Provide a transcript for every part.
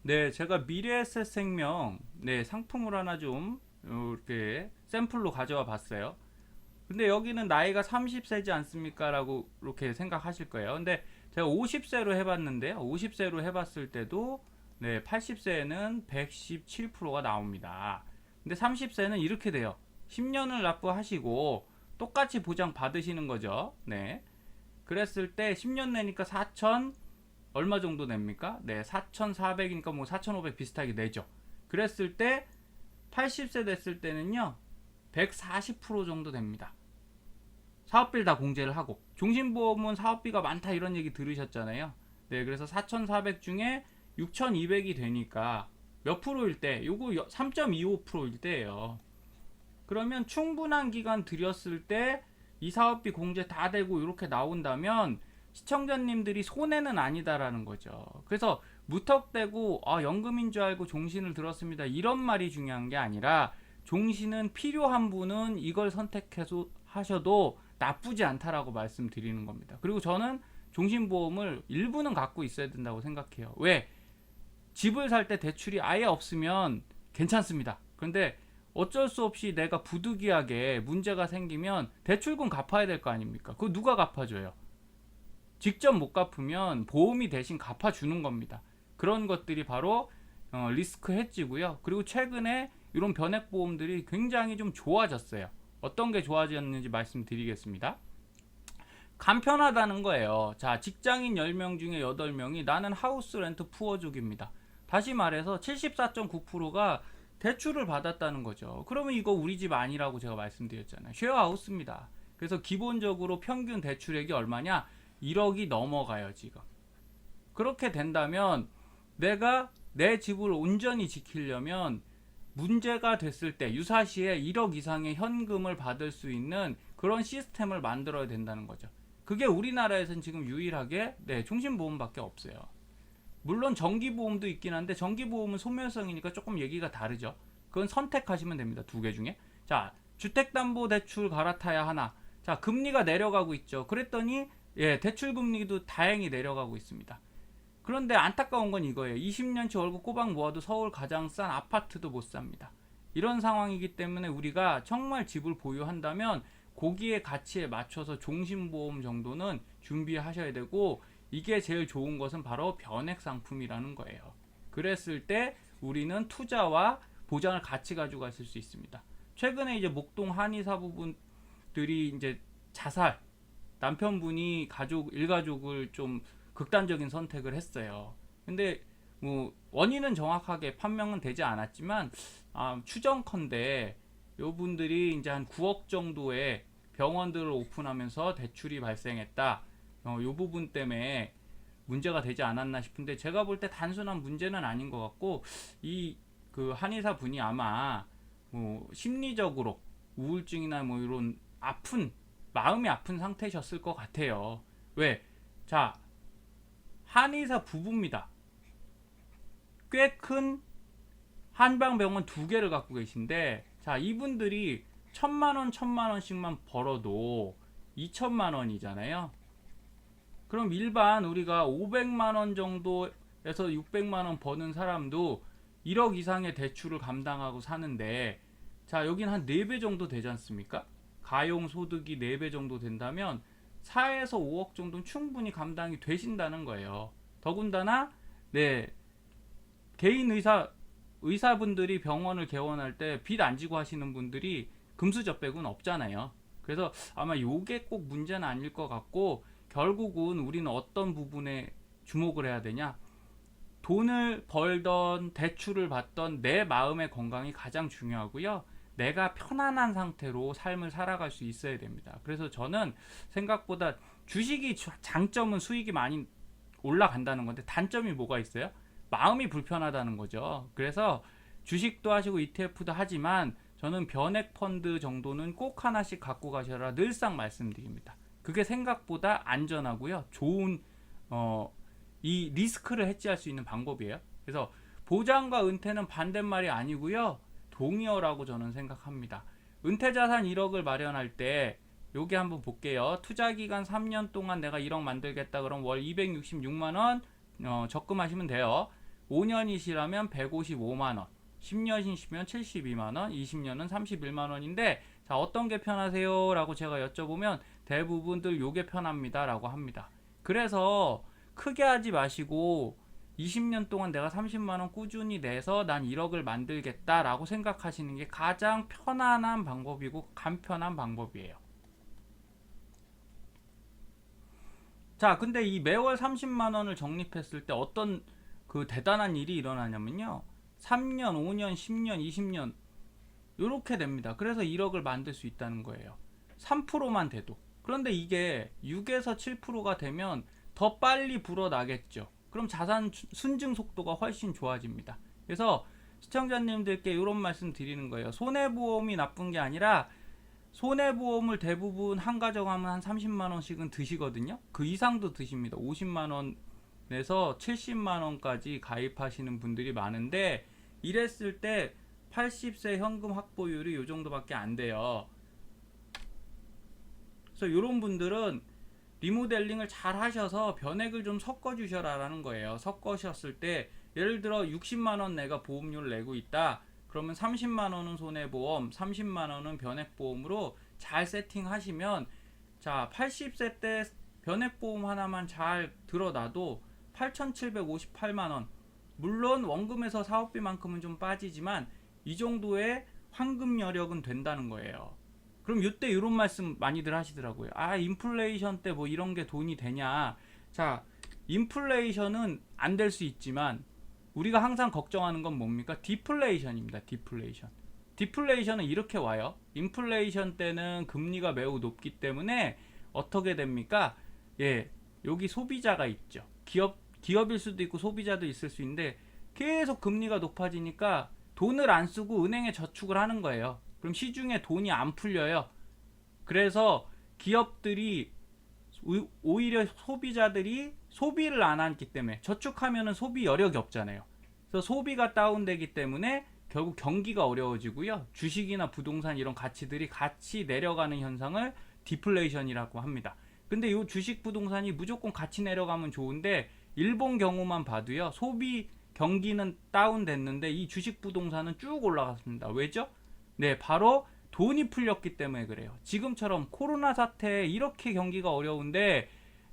네, 제가 미래에셋생명 상품을 하나 좀 이렇게 샘플로 가져와 봤어요. 근데 여기는 나이가 30세지 않습니까? 라고 이렇게 생각하실 거예요. 근데 제가 50세로 해봤는데요. 50세로 해봤을 때도 80세에는 117%가 나옵니다. 근데 30세는 이렇게 돼요. 10년을 납부하시고 똑같이 보장 받으시는 거죠. 네. 그랬을 때 10년 내니까 4천 얼마 정도 냅니까? 네, 4,400이니까 뭐 4,500 비슷하게 내죠. 그랬을 때 80세 됐을 때는요. 140% 정도 됩니다. 사업비를 다 공제를 하고 종신보험은 사업비가 많다 이런 얘기 들으셨잖아요. 네, 그래서 4,400 중에 6,200이 되니까 몇 프로일 때 요거 3.25%일 때예요. 그러면 충분한 기간 들였을 때 이 사업비 공제 다 되고 이렇게 나온다면 시청자님들이 손해는 아니다라는 거죠. 그래서 무턱대고 연금인 줄 알고 종신을 들었습니다 이런 말이 중요한 게 아니라 종신은 필요한 분은 이걸 선택해서 하셔도 나쁘지 않다라고 말씀드리는 겁니다. 그리고 저는 종신보험을 일부는 갖고 있어야 된다고 생각해요. 왜? 집을 살 때 대출이 아예 없으면 괜찮습니다. 그런데 어쩔 수 없이 내가 부득이하게 문제가 생기면 대출금 갚아야 될 거 아닙니까? 그거 누가 갚아줘요? 직접 못 갚으면 보험이 대신 갚아주는 겁니다. 그런 것들이 바로 리스크 헤지고요. 그리고 최근에 이런 변액보험들이 굉장히 좀 좋아졌어요. 어떤 게 좋아졌는지 말씀드리겠습니다. 간편하다는 거예요. 자, 직장인 10명 중에 8명이 나는 하우스 렌트 푸어족입니다. 다시 말해서 74.9%가 대출을 받았다는 거죠. 그러면 이거 우리 집 아니라고 제가 말씀드렸잖아요. 쉐어하우스입니다. 그래서 기본적으로 평균 대출액이 얼마냐? 1억이 넘어가요, 지금. 그렇게 된다면 내가 내 집을 온전히 지키려면 문제가 됐을 때 유사시에 1억 이상의 현금을 받을 수 있는 그런 시스템을 만들어야 된다는 거죠. 그게 우리나라에서는 지금 유일하게 종신보험밖에 없어요. 물론 정기보험도 있긴 한데 정기보험은 소멸성이니까 조금 얘기가 다르죠. 그건 선택하시면 됩니다. 두 개 중에. 자, 주택담보대출 갈아타야 하나. 자, 금리가 내려가고 있죠. 그랬더니 대출금리도 다행히 내려가고 있습니다. 그런데 안타까운 건 이거예요. 20년치 월급 꼬박 모아도 서울 가장 싼 아파트도 못 삽니다. 이런 상황이기 때문에 우리가 정말 집을 보유한다면 고기의 가치에 맞춰서 종신보험 정도는 준비하셔야 되고, 이게 제일 좋은 것은 바로 변액 상품이라는 거예요. 그랬을 때 우리는 투자와 보장을 같이 가지고 가실 수 있습니다. 최근에 이제 목동 한의사 부분들이 이제 자살, 남편분이 일가족을 좀 극단적인 선택을 했어요. 근데 뭐 원인은 정확하게 판명은 되지 않았지만 추정컨대 요 분들이 이제 한 9억 정도의 병원들을 오픈하면서 대출이 발생했다. 요 부분 때문에 문제가 되지 않았나 싶은데, 제가 볼 때 단순한 문제는 아닌 것 같고, 이 그 한의사 분이 아마 뭐 심리적으로 우울증이나 뭐 이런 마음이 아픈 상태셨을 것 같아요. 왜? 자, 한의사 부부입니다. 꽤 큰 한방병원 두 개를 갖고 계신데, 자, 이분들이 천만 원씩만 벌어도 2천만 원이잖아요. 그럼 일반 우리가 500만 원 정도에서 600만 원 버는 사람도 1억 이상의 대출을 감당하고 사는데, 자, 여긴 한 4배 정도 되지 않습니까? 가용 소득이 4배 정도 된다면 4에서 5억 정도는 충분히 감당이 되신다는 거예요. 더군다나 네, 개인 의사분들이 병원을 개원할 때 빚 안 지고 하시는 분들이 금수저백은 없잖아요. 그래서 아마 요게 꼭 문제는 아닐 것 같고, 결국은 우리는 어떤 부분에 주목을 해야 되냐? 돈을 벌던 대출을 받던 내 마음의 건강이 가장 중요하고요. 내가 편안한 상태로 삶을 살아갈 수 있어야 됩니다. 그래서 저는 생각보다 주식이 장점은 수익이 많이 올라간다는 건데, 단점이 뭐가 있어요? 마음이 불편하다는 거죠. 그래서 주식도 하시고 ETF도 하지만 저는 변액 펀드 정도는 꼭 하나씩 갖고 가셔라 늘상 말씀드립니다. 그게 생각보다 안전하고요. 좋은 이 리스크를 해지할 수 있는 방법이에요. 그래서 보장과 은퇴는 반대말이 아니고요. 동의어라고 저는 생각합니다. 은퇴자산 1억을 마련할 때 여기 한번 볼게요. 투자기간 3년 동안 내가 1억 만들겠다 그럼 월 266만원 적금하시면 돼요. 5년이시라면 155만 원, 10년이시면 72만 원, 20년은 31만 원인데 자, 어떤 게 편하세요? 라고 제가 여쭤보면 대부분들 요게 편합니다 라고 합니다. 그래서 크게 하지 마시고 20년 동안 내가 30만 원 꾸준히 내서 난 1억을 만들겠다 라고 생각하시는 게 가장 편안한 방법이고 간편한 방법이에요. 자, 근데 이 매월 30만 원을 적립했을 때 어떤 그 대단한 일이 일어나냐면요. 3년, 5년, 10년, 20년 요렇게 됩니다. 그래서 1억을 만들 수 있다는 거예요. 3%만 돼도. 그런데 이게 6에서 7%가 되면 더 빨리 불어나겠죠. 그럼 자산 순증 속도가 훨씬 좋아집니다. 그래서 시청자님들께 이런 말씀 드리는 거예요. 손해보험이 나쁜 게 아니라 손해보험을 대부분 한 가정 하면 한 30만 원씩은 드시거든요. 그 이상도 드십니다. 50만 원에서 70만 원까지 가입하시는 분들이 많은데 이랬을 때 80세 현금 확보율이 이 정도밖에 안 돼요. 그래서 이런 분들은 리모델링을 잘 하셔서 변액을 좀 섞어 주셔라 라는 거예요. 섞으셨을 때 예를 들어 60만 원 내가 보험료를 내고 있다. 그러면 30만 원은 손해보험, 30만 원은 변액보험으로 잘 세팅하시면 자, 80세 때 변액보험 하나만 잘 들어놔도 8,758만 원. 물론 원금에서 사업비만큼은 좀 빠지지만 이 정도의 황금 여력은 된다는 거예요. 그럼 이때 이런 말씀 많이들 하시더라고요. 아, 인플레이션 때 뭐 이런 게 돈이 되냐. 자, 인플레이션은 안 될 수 있지만 우리가 항상 걱정하는 건 뭡니까? 디플레이션입니다. 디플레이션. 디플레이션은 이렇게 와요. 인플레이션 때는 금리가 매우 높기 때문에 어떻게 됩니까? 예, 여기 소비자가 있죠. 기업일 수도 있고 소비자도 있을 수 있는데 계속 금리가 높아지니까 돈을 안 쓰고 은행에 저축을 하는 거예요. 그럼 시중에 돈이 안 풀려요. 그래서 기업들이 오히려 소비자들이 소비를 안 하기 때문에 저축하면은 소비 여력이 없잖아요. 그래서 소비가 다운되기 때문에 결국 경기가 어려워지고요. 주식이나 부동산 이런 가치들이 같이 내려가는 현상을 디플레이션이라고 합니다. 근데 이 주식 부동산이 무조건 같이 내려가면 좋은데 일본 경우만 봐도요. 소비 경기는 다운됐는데 이 주식 부동산은 쭉 올라갔습니다. 왜죠? 네, 바로 돈이 풀렸기 때문에 그래요. 지금처럼 코로나 사태에 이렇게 경기가 어려운데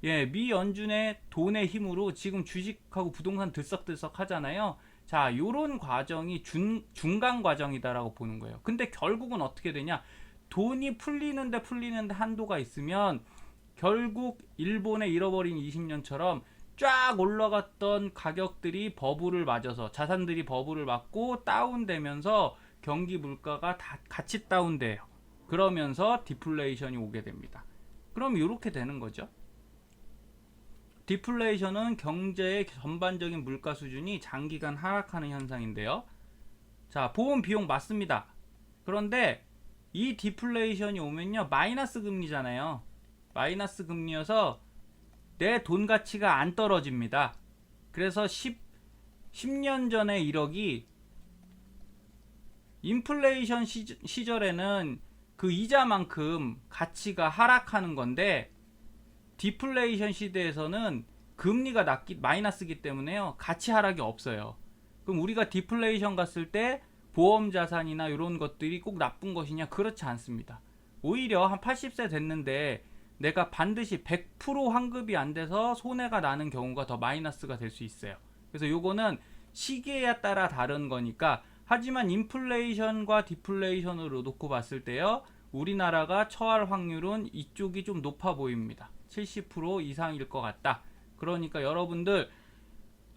예, 미 연준의 돈의 힘으로 지금 주식하고 부동산 들썩들썩 하잖아요. 자, 요런 과정이 중간 과정이다라고 보는 거예요. 근데 결국은 어떻게 되냐? 돈이 풀리는데 한도가 있으면 결국 일본의 잃어버린 20년처럼 쫙 올라갔던 가격들이 버블을 맞아서 자산들이 버블을 맞고 다운되면서 경기 물가가 다 같이 다운돼요. 그러면서 디플레이션이 오게 됩니다. 그럼 이렇게 되는 거죠. 디플레이션은 경제의 전반적인 물가 수준이 장기간 하락하는 현상인데요. 자, 보험 비용 맞습니다. 그런데 이 디플레이션이 오면요, 마이너스 금리잖아요. 마이너스 금리여서 내 돈 가치가 안 떨어집니다. 그래서 10년 전에 1억이 인플레이션 시절에는 그 이자만큼 가치가 하락하는 건데 디플레이션 시대에서는 금리가 마이너스기 때문에요. 가치 하락이 없어요. 그럼 우리가 디플레이션 갔을 때 보험 자산이나 이런 것들이 꼭 나쁜 것이냐? 그렇지 않습니다. 오히려 한 80세 됐는데 내가 반드시 100% 환급이 안 돼서 손해가 나는 경우가 더 마이너스가 될 수 있어요. 그래서 요거는 시기에 따라 다른 거니까 하지만 인플레이션과 디플레이션으로 놓고 봤을 때요. 우리나라가 처할 확률은 이쪽이 좀 높아 보입니다. 70% 이상일 것 같다. 그러니까 여러분들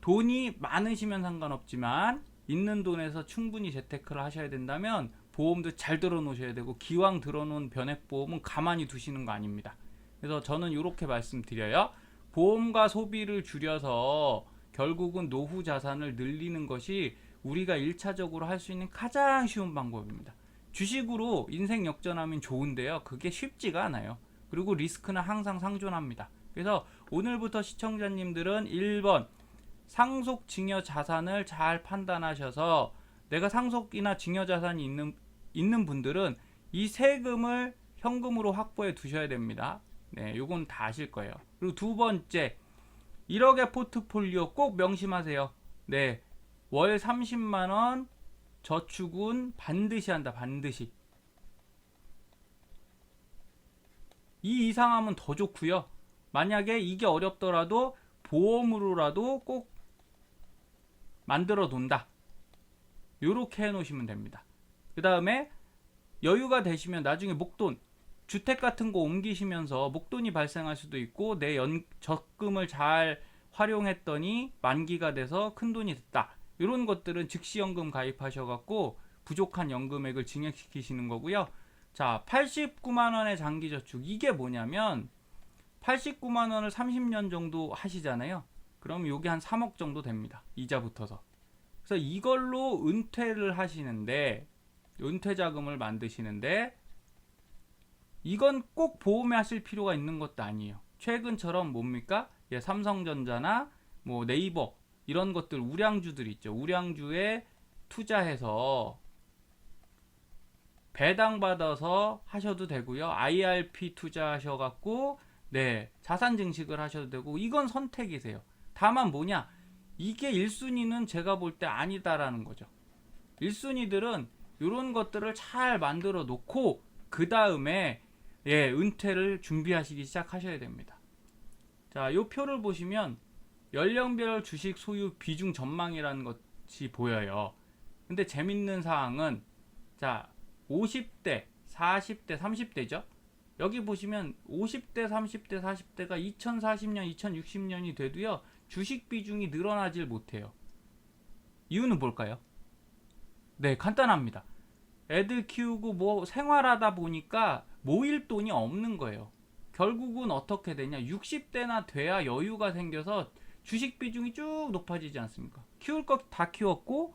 돈이 많으시면 상관없지만 있는 돈에서 충분히 재테크를 하셔야 된다면 보험도 잘 들어놓으셔야 되고 기왕 들어놓은 변액보험은 가만히 두시는 거 아닙니다. 그래서 저는 이렇게 말씀드려요. 보험과 소비를 줄여서 결국은 노후 자산을 늘리는 것이 우리가 1차적으로 할 수 있는 가장 쉬운 방법입니다. 주식으로 인생 역전하면 좋은데요. 그게 쉽지가 않아요. 그리고 리스크는 항상 상존합니다. 그래서 오늘부터 시청자님들은 1번 상속 증여 자산을 잘 판단하셔서 내가 상속이나 증여 자산이 있는 분들은 이 세금을 현금으로 확보해 두셔야 됩니다. 네, 요건 다 아실 거예요. 그리고 두 번째 1억의 포트폴리오 꼭 명심하세요. 네, 월 30만원 저축은 반드시 한다. 반드시. 이 이상하면 더 좋고요. 만약에 이게 어렵더라도 보험으로라도 꼭 만들어 둔다. 요렇게 해놓으시면 됩니다. 그 다음에 여유가 되시면 나중에 목돈, 주택 같은 거 옮기시면서 목돈이 발생할 수도 있고 내 적금을 잘 활용했더니 만기가 돼서 큰돈이 됐다. 이런 것들은 즉시연금 가입하셔갖고 부족한 연금액을 증액시키시는 거고요. 자, 89만원의 장기저축. 이게 뭐냐면 89만원을 30년 정도 하시잖아요. 그럼 요게 한 3억 정도 됩니다. 이자 붙어서. 그래서 이걸로 은퇴를 하시는데, 은퇴 자금을 만드시는데, 이건 꼭 보험에 하실 필요가 있는 것도 아니에요. 최근처럼 뭡니까? 예, 삼성전자나 뭐 네이버 이런 것들 우량주들 있죠. 우량주에 투자해서 배당 받아서 하셔도 되고요. IRP 투자하셔갖고 네, 자산 증식을 하셔도 되고, 이건 선택이세요. 다만 뭐냐? 이게 1순위는 제가 볼 때 아니다라는 거죠. 1순위들은 이런 것들을 잘 만들어 놓고 그 다음에 예, 은퇴를 준비하시기 시작하셔야 됩니다. 자, 요 표를 보시면 연령별 주식 소유 비중 전망이라는 것이 보여요. 근데 재밌는 사항은 자, 50대, 40대, 30대죠. 여기 보시면 50대, 30대, 40대가 2040년, 2060년이 돼도요, 주식 비중이 늘어나질 못해요. 이유는 뭘까요? 네, 간단합니다. 애들 키우고 뭐 생활하다 보니까 모일 돈이 없는 거예요. 결국은 어떻게 되냐? 60대나 돼야 여유가 생겨서 주식 비중이 쭉 높아지지 않습니까? 키울 것 다 키웠고,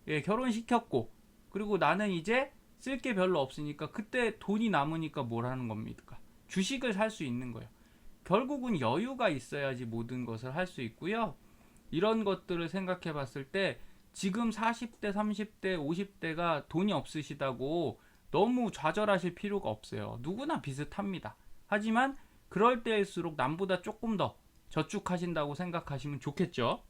예, 결혼시켰고, 그리고 나는 이제 쓸 게 별로 없으니까 그때 돈이 남으니까 뭘 하는 겁니까? 주식을 살 수 있는 거예요. 결국은 여유가 있어야지 모든 것을 할 수 있고요. 이런 것들을 생각해 봤을 때 지금 40대, 30대, 50대가 돈이 없으시다고 너무 좌절하실 필요가 없어요. 누구나 비슷합니다. 하지만 그럴 때일수록 남보다 조금 더 저축하신다고 생각하시면 좋겠죠.